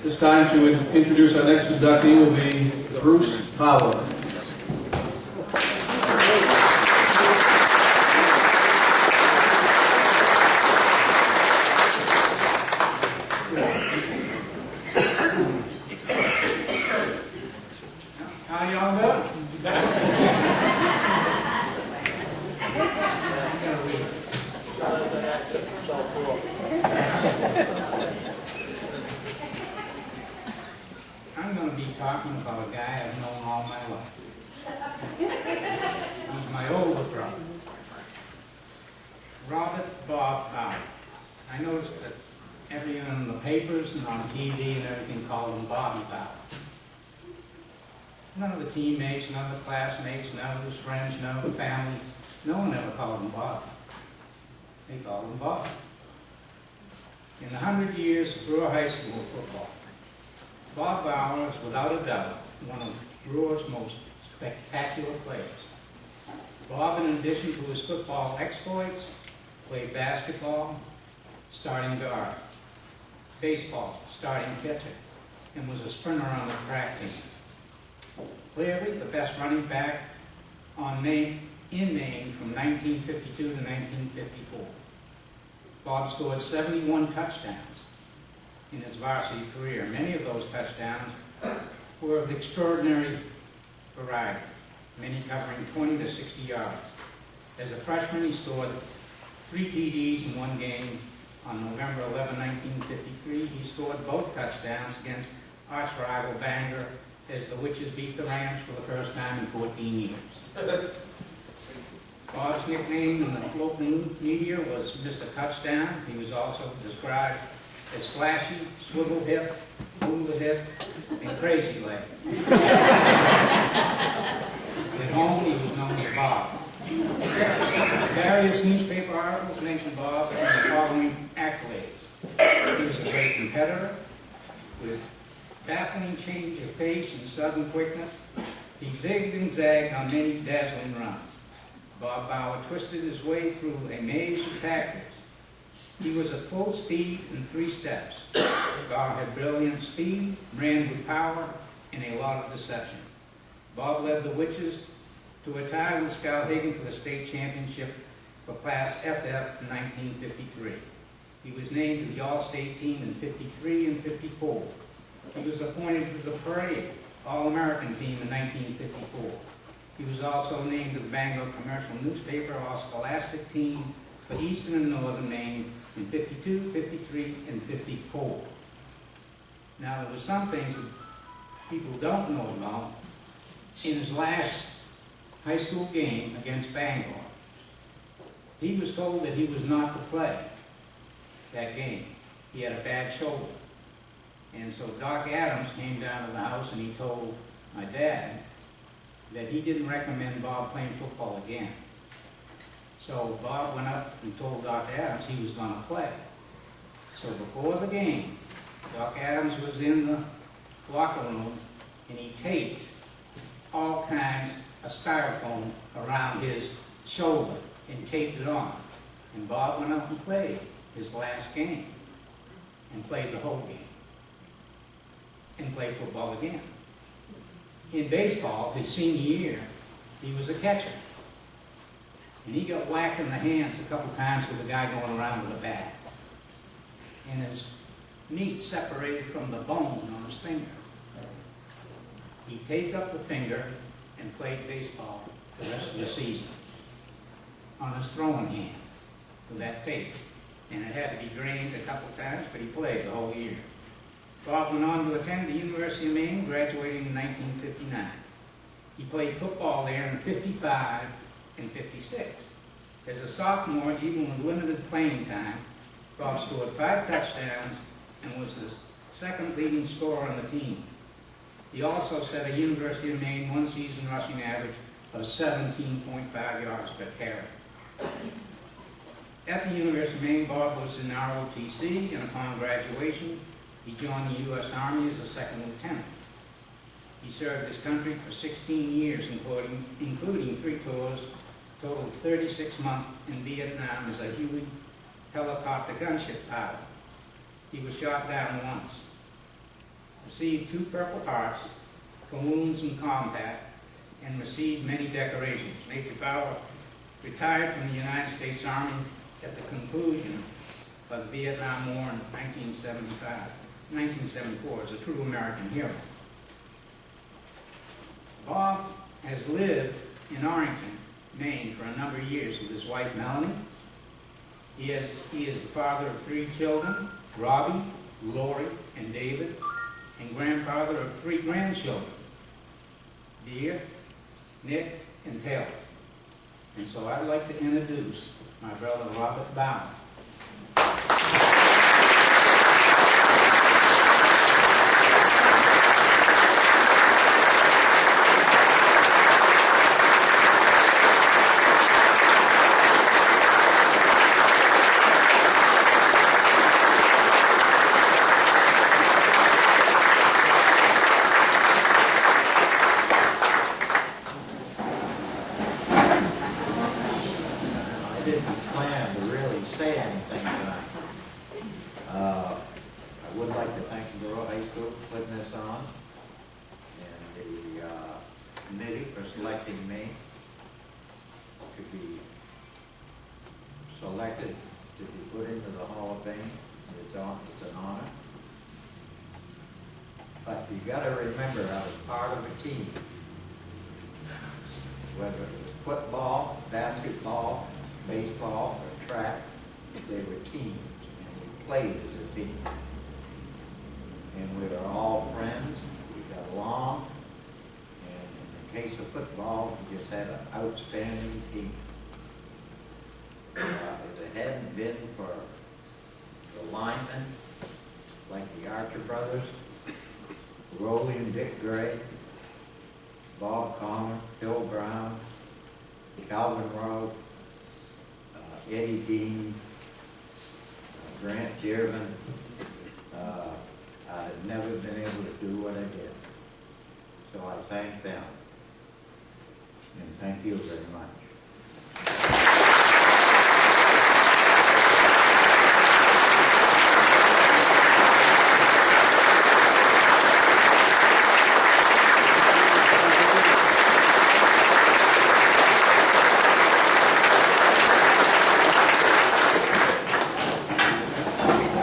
This time to introduce our next inductee will be Bruce Howard. How y'all doing? I'm going to be talking about a guy I've known all my life. He's my older brother, Robert Bob Howard. I noticed that everyone in the papers and on TV and everything called him Bobby Howard. None of the teammates, none of the classmates, none of his friends, none of the family, no one ever called him Bob. They called him Bob. In the 100 years of Brewer High School football, Bob Bauer is without a doubt one of Brewer's most spectacular players. Bob, in addition to his football exploits, played basketball, starting guard, baseball, starting catcher, and was a sprinter on the track team. Clearly the best running back in Maine from 1952 to 1954. Bob scored 71 touchdowns in his varsity career. Many of those touchdowns were of extraordinary variety, many covering 20 to 60 yards. As a freshman, he scored 3 TDs in one game. On November 11, 1953, he scored both touchdowns against arch rival Bangor as the Witches beat the Rams for the first time in 14 years. Bob's nickname in the local media was Mr. Touchdown. He was also described as flashy, swivel hip, hula hip, and crazy leg. At home, he was known as Bob. Various newspaper articles mention Bob in the following accolades. He was a great competitor with baffling change of pace and sudden quickness. He zigged and zagged on many dazzling runs. Bob Bauer twisted his way through a maze of tactics. He was at full speed in 3 steps. Bob had brilliant speed, ran with power, and a lot of deception. Bob led the Witches to a tie with Skowhegan for the state championship for Class FF in 1953. He was named to the All-State team in 53 and 54. He was appointed to the Parade All-American team in 1954. He was also named to the Bangor Commercial Newspaper All-Scholastic team for Eastern and Northern Maine in 52, 53, and 54. Now, there were some things that people don't know about. In his last high school game against Bangor, he was told that he was not to play that game. He had a bad shoulder. And so Doc Adams came down to the house and he told my dad that he didn't recommend Bob playing football again. So Bob went up and told Doc Adams he was going to play. So before the game, Doc Adams was in the locker room and he taped all kinds of styrofoam around his shoulder and taped it on. And Bob went up and played his last game and played the whole game and played football again. In baseball, his senior year, he was a catcher. And he got whacked in the hands a couple times with a guy going around with a bat. And his meat separated from the bone on his finger. He taped up the finger and played baseball the rest of the season on his throwing hand with that tape. And it had to be drained a couple times, but he played the whole year. Bob went on to attend the University of Maine, graduating in 1959. He played football there in 55 and 56. As a sophomore, even with limited playing time, Bob scored 5 touchdowns and was the second leading scorer on the team. He also set a University of Maine one-season rushing average of 17.5 yards per carry. At the University of Maine, Bob was in ROTC, and upon graduation, he joined the U.S. Army as a second lieutenant. He served his country for 16 years, including 3 tours, totaled 36 months in Vietnam as a Huey helicopter gunship pilot. He was shot down once. received 2 Purple Hearts for wounds in combat, and received many decorations. Major Bauer retired from the United States Army at the conclusion of the Vietnam War in 1974 as a true American hero. Bob has lived in Arlington, Maine for a number of years with his wife Melanie. He is the father of 3 children, Robbie, Lori, and David, and grandfather of 3 grandchildren, Dear, Nick, and Taylor. And so I'd like to introduce my brother Robert Bauer. Selected to be put into the Hall of Fame. It's an honor. But you got to remember, I was part of a team. Whether it was football, basketball, baseball, or track, they were teams, and we played as a team. And we were all friends. We got along. And in the case of football, we just had an outstanding team. If it hadn't been for the linemen, like the Archer brothers, Rolly and Dick Gray, Bob Connor, Phil Brown, Calvin Rowe, Eddie Dean, Grant Jervin, I'd never been able to do what I did. So I thank them. And thank you very much.